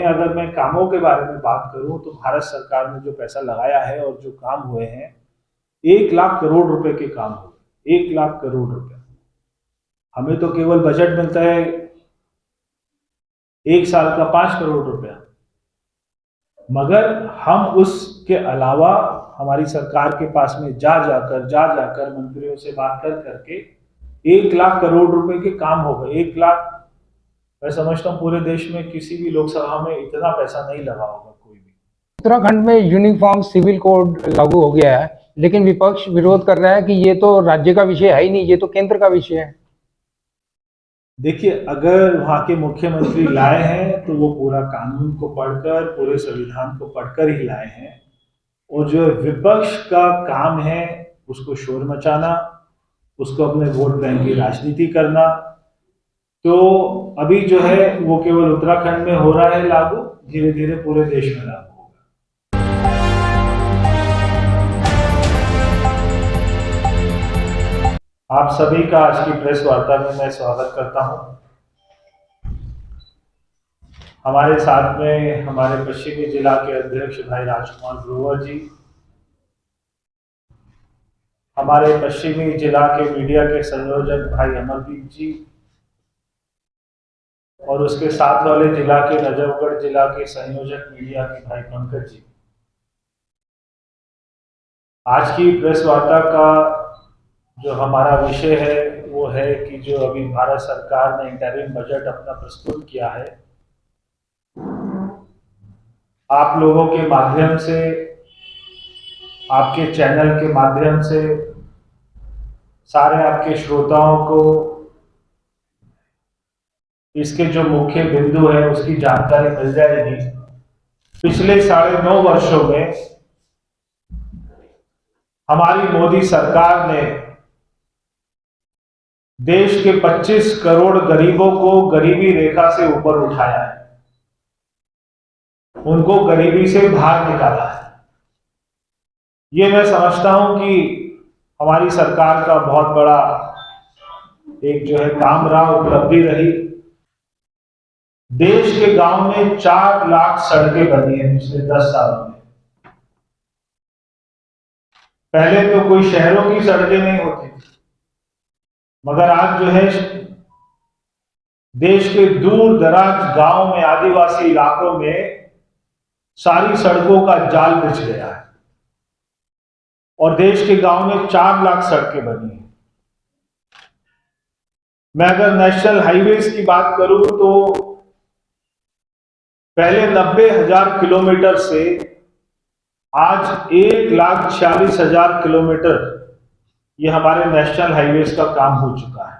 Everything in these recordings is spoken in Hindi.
अगर मैं कामों के बारे में बात करूं तो भारत सरकार ने जो पैसा लगाया है और जो काम हुए हैं, 1 लाख करोड़ रुपए के काम हुए, 1 लाख करोड़ रुपए। हमें तो केवल बजट मिलता है 1 साल का 5 करोड़ रुपया, मगर हम उसके अलावा हमारी सरकार के पास में जा जाकर मंत्रियों से बात करके 1 लाख करोड़ रुपए के काम हो गए। 1 लाख, मैं समझता हूँ पूरे देश में किसी भी लोकसभा में इतना पैसा नहीं लगा होगा कोई भी। उत्तराखंड में यूनिफॉर्म सिविल कोड लागू हो गया है, लेकिन विपक्ष विरोध कर रहा है कि ये तो राज्य का विषय है ही नहीं, ये तो केंद्र का विषय है। देखिए, अगर वहां के मुख्यमंत्री लाए हैं तो वो पूरा कानून को पढ़कर, पूरे संविधान को पढ़कर ही लाए हैं, और जो विपक्ष का काम है उसको शोर मचाना, उसको अपने वोट बैंक की राजनीति करना। तो अभी जो है वो केवल उत्तराखंड में हो रहा है लागू, धीरे धीरे पूरे देश में लागू होगा। आप सभी का आज की प्रेस वार्ता में मैं स्वागत करता हूं। हमारे साथ में हमारे पश्चिमी जिला के अध्यक्ष भाई राजकुमार ग्रोवर जी, हमारे पश्चिमी जिला के मीडिया के संयोजक भाई अमरदीप जी, और उसके साथ वाले जिला के नजफगढ़ जिला के संयोजक मीडिया के भाई पंकज जी। आज की प्रेस वार्ता का जो हमारा विषय है वो है कि जो अभी भारत सरकार ने इंटरिम बजट अपना प्रस्तुत किया है, आप लोगों के माध्यम से, आपके चैनल के माध्यम से सारे आपके श्रोताओं को इसके जो मुख्य बिंदु है उसकी जानकारी मिल जाएगी। पिछले 9.5 वर्षों में हमारी मोदी सरकार ने देश के 25 करोड़ गरीबों को गरीबी रेखा से ऊपर उठाया है, उनको गरीबी से बाहर निकाला है। ये मैं समझता हूं कि हमारी सरकार का बहुत बड़ा एक जो है काम रहा, उपलब्धि रही। देश के गांव में 4 लाख सड़कें बनी हैं पिछले 10 सालों में। पहले तो कोई शहरों की सड़कें नहीं होती थी, मगर आज जो है देश के दूर दराज गांव में, आदिवासी इलाकों में सारी सड़कों का जाल बिछ गया है, और देश के गांव में 4 लाख सड़कें बनी हैं। मैं अगर नेशनल हाईवेज की बात करूं तो पहले 90,000 किलोमीटर से आज 1,46,000 किलोमीटर ये हमारे नेशनल हाईवेज का काम हो चुका है।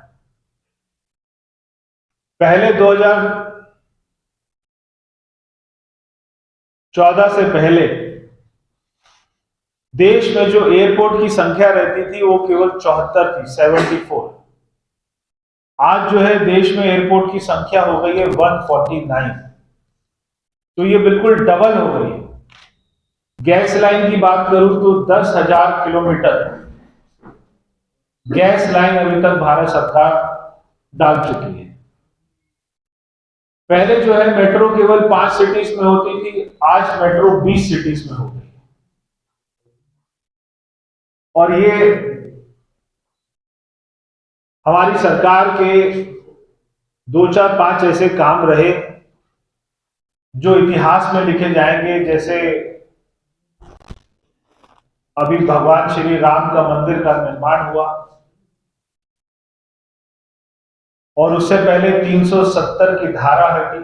पहले 2014 से पहले देश में जो एयरपोर्ट की संख्या रहती थी वो केवल 74 थी, 74। आज जो है देश में एयरपोर्ट की संख्या हो गई है 149, तो ये बिल्कुल डबल हो गई है। गैस लाइन की बात करूं तो 10,000 किलोमीटर गैस लाइन अभी तक भारत सरकार डाल चुकी है। पहले जो है मेट्रो केवल 5 सिटीज में होती थी, आज मेट्रो 20 सिटीज में हो गई। और ये हमारी सरकार के 2, 4, 5 ऐसे काम रहे जो इतिहास में लिखे जाएंगे। जैसे अभी भगवान श्री राम का मंदिर का निर्माण हुआ, और उससे पहले 370 की धारा हटी।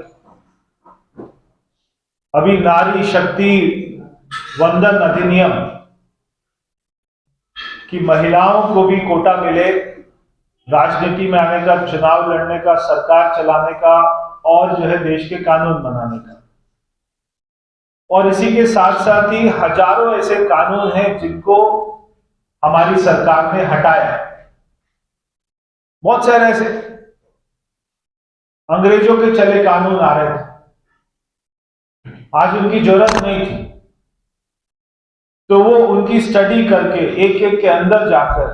अभी नारी शक्ति वंदन अधिनियम कि महिलाओं को भी कोटा मिले राजनीति में आने का, चुनाव लड़ने का, सरकार चलाने का, और जो है देश के कानून बनाने का। और इसी के साथ साथ ही हजारों ऐसे कानून हैं जिनको हमारी सरकार ने हटाया है। बहुत सारे ऐसे अंग्रेजों के चले कानून आ रहे थे, आज उनकी जरूरत नहीं थी, तो वो उनकी स्टडी करके एक एक के अंदर जाकर,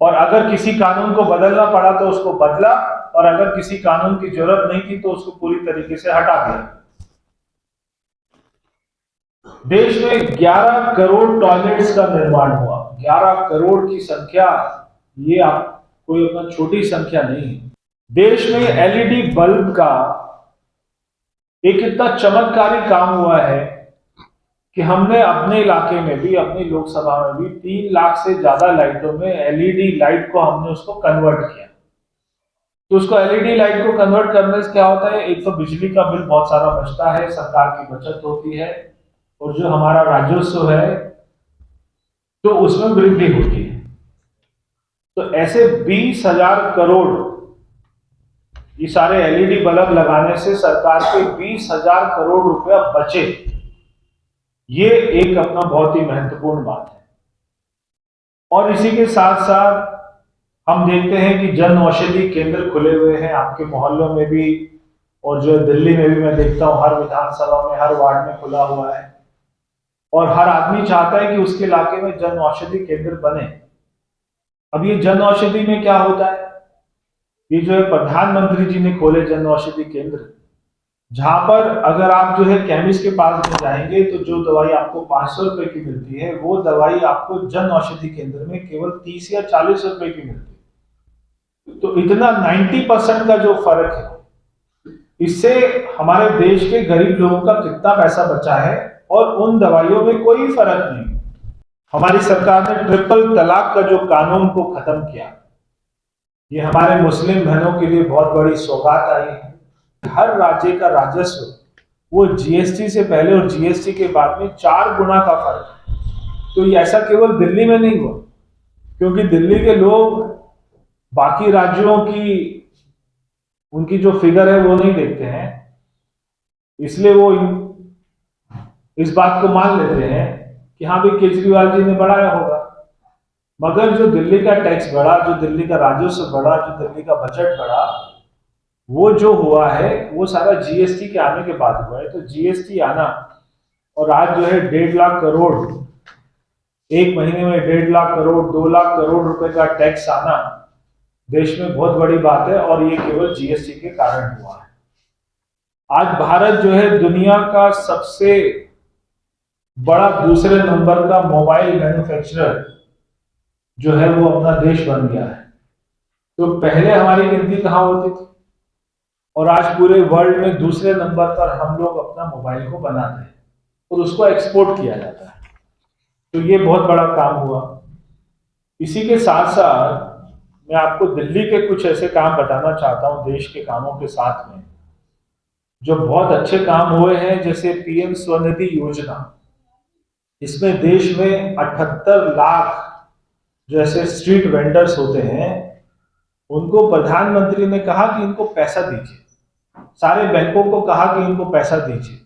और अगर किसी कानून को बदलना पड़ा तो उसको बदला, और अगर किसी कानून की जरूरत नहीं थी तो उसको पूरी तरीके से हटा दिया। देश में 11 करोड़ टॉयलेट्स का निर्माण हुआ। 11 करोड़ की संख्या, ये आप कोई अपना छोटी संख्या नहीं है। देश में एलईडी बल्ब का एक इतना चमत्कारी काम हुआ है कि हमने अपने इलाके में भी, अपनी लोकसभा में भी 3 लाख से ज्यादा लाइटों में एलईडी लाइट को हमने उसको कन्वर्ट किया। तो उसको एलईडी लाइट को कन्वर्ट करने से क्या होता है, एक तो बिजली का बिल बहुत सारा बचता है, सरकार की बचत होती है, और जो हमारा राजस्व है तो उसमें वृद्धि होती है। तो ऐसे 20,000 करोड़, ये सारे एलईडी बल्ब लगाने से सरकार के 20,000 करोड़ रुपया बचे। ये एक अपना बहुत ही महत्वपूर्ण बात है। और इसी के साथ साथ हम देखते हैं कि जन औषधि केंद्र खुले हुए हैं आपके मोहल्लों में भी, और जो दिल्ली में भी मैं देखता हूं हर विधानसभा में, हर वार्ड में खुला हुआ है। और हर आदमी चाहता है कि उसके इलाके में जन औषधि केंद्र बने। अब ये जन औषधि में क्या होता है, ये जो है प्रधानमंत्री जी ने खोले जन औषधि केंद्र, जहां पर अगर आप जो है केमिस्ट के पास में जाएंगे तो जो दवाई आपको 500 रुपए की मिलती है, वो दवाई आपको जन औषधि केंद्र में केवल 30 या 40 रुपए की मिलती है। तो इतना 90% का जो फर्क है, इससे हमारे देश के गरीब लोगों का कितना पैसा बचा है, और उन दवाइयों में कोई फर्क नहीं। हमारी सरकार ने ट्रिपल तलाक का जो कानून को खत्म किया, ये हमारे मुस्लिम बहनों के लिए बहुत बड़ी सौगात आई है। हर राज्य का राजस्व, वो जीएसटी से पहले और जीएसटी के बाद में 4 गुना का फर्क है। तो ये ऐसा केवल दिल्ली में नहीं हुआ, क्योंकि दिल्ली के लोग बाकी राज्यों की, उनकी जो फिगर है वो नहीं देखते हैं, इसलिए वो इस बात को मान लेते हैं कि हाँ भाई केजरीवाल जी ने बढ़ाया होगा। मगर जो दिल्ली का टैक्स बढ़ा, जो दिल्ली का राजस्व बढ़ा, जो दिल्ली का बजट बढ़ा, वो जो हुआ है वो सारा जीएसटी के आने के बाद हुआ है। तो जीएसटी आना, और आज जो है 1.5 लाख करोड़, एक महीने में 1.5 लाख करोड़, 2 लाख करोड़ रुपए का टैक्स आना देश में बहुत बड़ी बात है, और ये केवल जीएसटी के कारण हुआ है। आज भारत जो है दुनिया का सबसे बड़ा दूसरे नंबर का मोबाइल मैन्युफैक्चरर जो है वो अपना देश बन गया है। तो पहले हमारी गिनती कहाँ होती थी, और आज पूरे वर्ल्ड में दूसरे नंबर पर हम लोग अपना मोबाइल को बनाते हैं और उसको एक्सपोर्ट किया जाता है। तो ये बहुत बड़ा काम हुआ। इसी के साथ साथ मैं आपको दिल्ली के कुछ ऐसे काम बताना चाहता हूं देश के कामों के साथ में, जो बहुत अच्छे काम हुए हैं, जैसे पीएम स्वनिधि योजना। इसमें देश में 78 लाख जो ऐसे स्ट्रीट वेंडर्स होते हैं, उनको प्रधानमंत्री ने कहा कि इनको पैसा दीजिए, सारे बैंकों को कहा कि इनको पैसा दीजिए,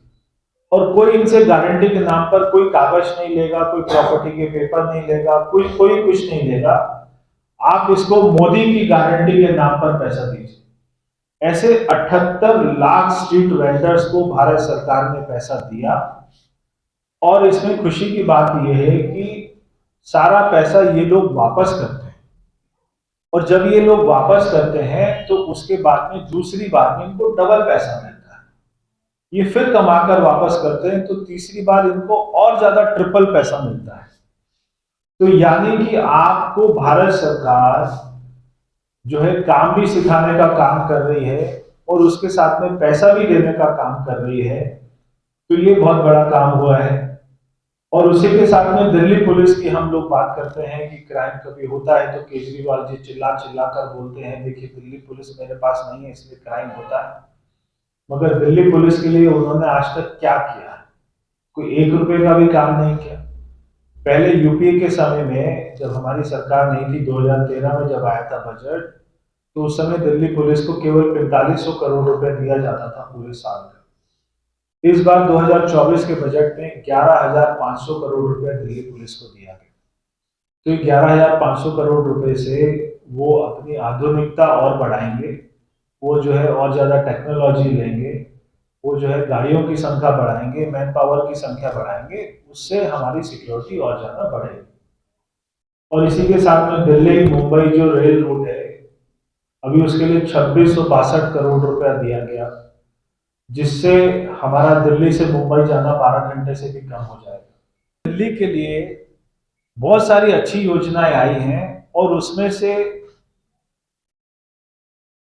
और कोई इनसे गारंटी के नाम पर कोई कागज नहीं लेगा, कोई प्रॉपर्टी के पेपर नहीं लेगा, कोई कोई कुछ नहीं लेगा, आप इसको मोदी की गारंटी के नाम पर पैसा दीजिए। ऐसे 78 लाख स्ट्रीट वेंडर्स को भारत सरकार ने पैसा दिया। और इसमें खुशी की बात यह है कि सारा पैसा ये लोग वापस करते हैं, और जब ये लोग वापस करते हैं तो उसके बाद में दूसरी बार में इनको डबल पैसा मिलता है। ये फिर कमाकर वापस करते हैं तो तीसरी बार इनको और ज्यादा ट्रिपल पैसा मिलता है। तो यानी कि आपको भारत सरकार जो है काम भी सिखाने का काम कर रही है, और उसके साथ में पैसा भी देने का काम कर रही है। तो ये बहुत बड़ा काम हुआ है। और उसी के साथ में दिल्ली पुलिस की हम लोग बात करते हैं कि क्राइम कभी होता है तो केजरीवाल जी चिल्ला चिल्ला कर बोलते हैं, देखिए दिल्ली पुलिस मेरे पास नहीं है इसलिए क्राइम होता है। मगर दिल्ली पुलिस के लिए उन्होंने आज तक क्या किया है? कोई 1 रुपए का भी काम नहीं किया। पहले यूपीए के समय में जब हमारी सरकार नहीं थी, 2013 में जब आया था बजट, तो उस समय दिल्ली पुलिस को केवल 4500 करोड़ रुपए दिया जाता था पूरे साल का। इस बार 2024 के बजट में 11,500 करोड़ रुपए दिल्ली पुलिस को दिया गया। तो 11,500 करोड़ रुपए से वो अपनी आधुनिकता और बढ़ाएंगे, वो जो है और ज्यादा टेक्नोलॉजी लेंगे, वो जो है गाड़ियों की संख्या बढ़ाएंगे, मैन पावर की संख्या बढ़ाएंगे, उससे हमारी सिक्योरिटी और ज्यादा बढ़ेगी। और इसी के साथ में दिल्ली मुंबई जो रेल रूट है, अभी उसके लिए 2662 करोड़ रुपया दिया गया। जिससे हमारा दिल्ली से मुंबई जाना 12 घंटे से भी कम हो जाएगा। दिल्ली के लिए बहुत सारी अच्छी योजनाएं आई हैं और उसमें से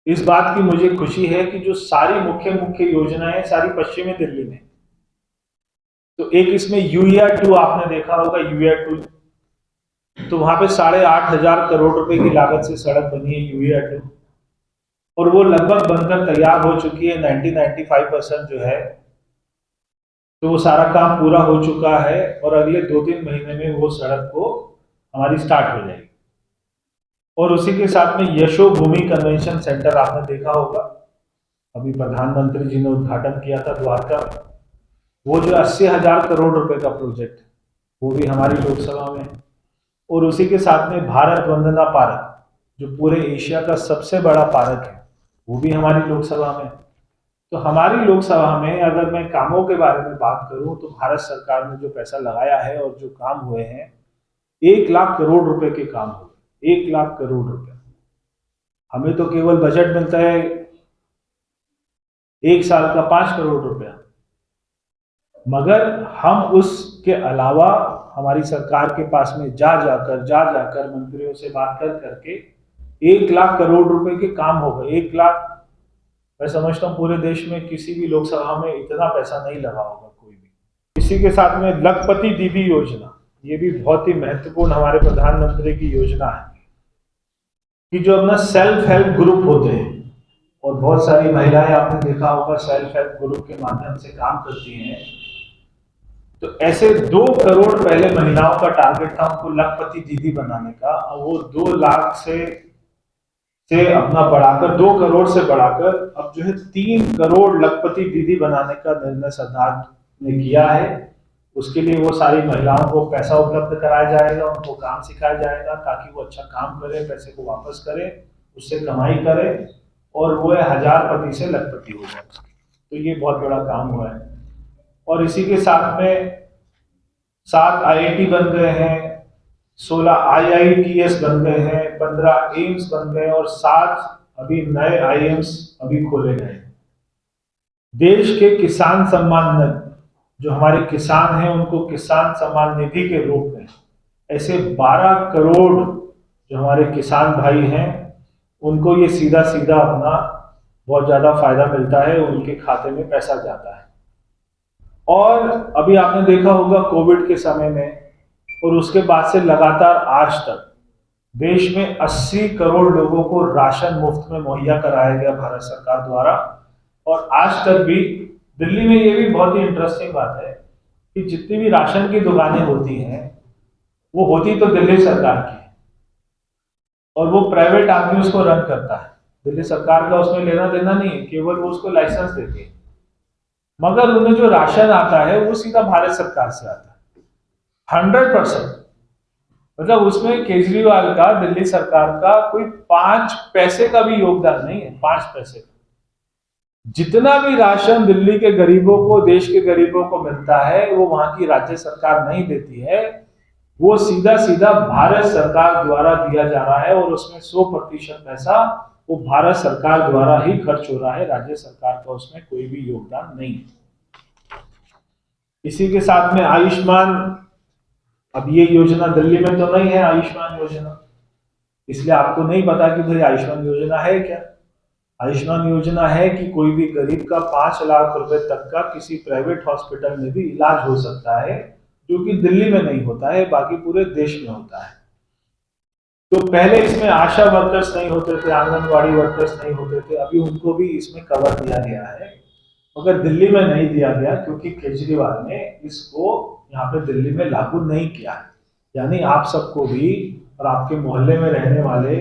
इस बात की मुझे खुशी है कि जो सारी मुख्य मुख्य योजनाएं सारी पश्चिमी दिल्ली में। तो एक इसमें UER-2 आपने देखा होगा, UER-2, तो वहां पे 8,500 करोड़ रुपए की लागत से सड़क बनी है UER-2, और वो लगभग बनकर तैयार हो चुकी है। 90-95% जो है, तो वो सारा काम पूरा हो चुका है और अगले 2-3 महीने में वो सड़क को हमारी स्टार्ट हो जाएगी। और उसी के साथ में यशो भूमि कन्वेंशन सेंटर आपने देखा होगा, अभी प्रधानमंत्री जी ने उद्घाटन किया था द्वारका में। वो जो 80,000 करोड़ रुपए का प्रोजेक्ट, वो भी हमारी लोकसभा में है। और उसी के साथ में भारत वंदना पार्क, जो पूरे एशिया का सबसे बड़ा पार्क है, वो भी हमारी लोकसभा में। तो हमारी लोकसभा में अगर मैं कामों के बारे में बात करूं तो भारत सरकार ने जो पैसा लगाया है और जो काम हुए हैं, 1 लाख करोड़ रुपए के काम हुए, 1 लाख करोड़ रुपए। हमें तो केवल बजट मिलता है एक साल का 5 करोड़ रुपया, मगर हम उसके अलावा हमारी सरकार के पास में जा जाकर मंत्रियों से बात कर करके 1 लाख करोड़ रुपए के काम हो गए। 1 लाख, मैं समझता हूँ पूरे देश में किसी भी लोकसभा में इतना पैसा नहीं लगा होगा कोई भी। इसी के साथ में लखपति दीदी योजना, ये भी बहुत ही महत्वपूर्ण हमारे प्रधानमंत्री की योजना है कि जो अपना सेल्फ हेल्प ग्रुप होते हैं, और बहुत सारी महिलाएं आपने देखा होगा सेल्फ हेल्प ग्रुप के माध्यम से काम करती हैं, तो ऐसे 2 करोड़ पहले महिलाओं का टारगेट था उनको लखपति दीदी बनाने का, और वो 2 लाख से अपना बढ़ाकर 2 करोड़ से बढ़ाकर अब जो है 3 करोड़ लखपति दीदी बनाने का निर्णय सरकार ने किया है। उसके लिए वो सारी महिलाओं को पैसा उपलब्ध कराया जाएगा, उनको काम सिखाया जाएगा ताकि वो अच्छा काम करे, पैसे को वापस करे, उससे कमाई करे और वो 1000पति से लखपति हो जाए। तो ये बहुत बड़ा काम हुआ है। और इसी के साथ में 7 IIT बन गए हैं, 16 IITS बन गए हैं, 15 एम्स बन गए और 7 अभी नए IIMs अभी खोले गए। देश के किसान सम्मान निधि, जो हमारे किसान हैं उनको किसान सम्मान निधि के रूप में ऐसे 12 करोड़ जो हमारे किसान भाई हैं उनको ये सीधा सीधा अपना बहुत ज्यादा फायदा मिलता है, उनके खाते में पैसा जाता है। और अभी आपने देखा होगा कोविड के समय में और उसके बाद से लगातार आज तक देश में 80 करोड़ लोगों को राशन मुफ्त में मुहैया कराया गया भारत सरकार द्वारा। और आज तक भी दिल्ली में ये भी बहुत ही इंटरेस्टिंग बात है कि जितनी भी राशन की दुकानें होती हैं वो होती तो दिल्ली सरकार की है और वो प्राइवेट आदमी उसको रन करता है। दिल्ली सरकार का उसमें लेना देना नहीं है, केवल वो उसको लाइसेंस देती है, मगर उन्हें जो राशन आता है वो सीधा भारत सरकार से आता है 100%। मतलब उसमें केजरीवाल का, दिल्ली सरकार का कोई 5 पैसे का भी योगदान नहीं है, 5 पैसे का। जितना भी राशन दिल्ली के गरीबों को, देश के गरीबों को मिलता है वो वहां की राज्य सरकार नहीं देती है, वो सीधा सीधा भारत सरकार द्वारा दिया जा रहा है और उसमें 100% पैसा वो भारत सरकार द्वारा ही खर्च हो रहा है, राज्य सरकार का उसमें कोई भी योगदान नहीं है। इसी के साथ में आयुष्मान, अब ये योजना दिल्ली में तो नहीं है आयुष्मान योजना, इसलिए आपको नहीं पता कि भाई आयुष्मान योजना है क्या। आयुष्मान योजना है कि कोई भी गरीब का 5 लाख रुपए तक का किसी प्राइवेट हॉस्पिटल में भी इलाज हो सकता है, जो कि दिल्ली में नहीं होता है, बाकी पूरे देश में होता है। तो पहले इसमें आशा वर्कर्स नहीं होते थे, आंगनवाड़ी वर्कर्स नहीं होते थे, अभी उनको भी इसमें कवर दिया गया है, मगर दिल्ली में नहीं दिया गया क्योंकि केजरीवाल ने इसको यहाँ पे दिल्ली में लागू नहीं किया है। यानी आप सबको भी और आपके मोहल्ले में रहने वाले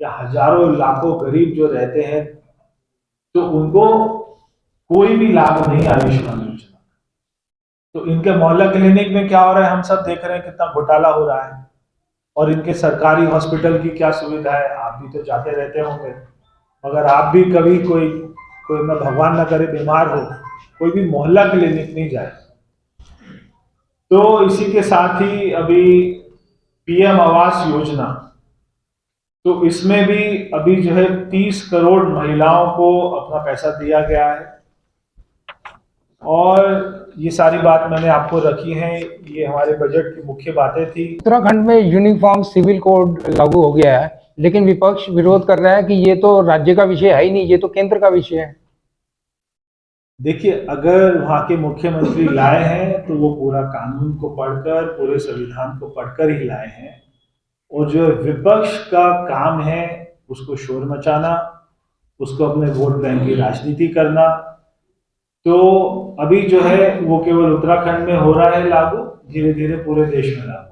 या हजारों लाखों गरीब जो रहते हैं तो उनको कोई भी लाभ नहीं आयुष्मान योजना। तो इनके मोहल्ला क्लिनिक में क्या हो रहा है हम सब देख रहे हैं, कितना घोटाला हो रहा है। और इनके सरकारी हॉस्पिटल की क्या सुविधा है, आप भी तो जाते रहते होंगे, मगर आप भी कभी कोई ना भगवान ना करे बीमार हो, कोई भी मोहल्ला क्लिनिक नहीं जाए। तो इसी के साथ ही अभी PM आवास योजना, तो इसमें भी अभी जो है 30 करोड़ महिलाओं को अपना पैसा दिया गया है। और ये सारी बात मैंने आपको रखी है, ये हमारे बजट की मुख्य बातें थी। उत्तराखंड में यूनिफॉर्म सिविल कोड लागू हो गया है, लेकिन विपक्ष विरोध कर रहा है कि ये तो राज्य का विषय है ही नहीं, ये तो केंद्र का विषय है। देखिए, अगर वहाँ के मुख्यमंत्री लाए हैं तो वो पूरा कानून को पढ़कर, पूरे संविधान को पढ़कर ही लाए हैं। और जो विपक्ष का काम है उसको शोर मचाना, उसको अपने वोट बैंक की राजनीति करना, तो अभी जो है वो केवल उत्तराखंड में हो रहा है लागू, धीरे धीरे पूरे देश में लागू।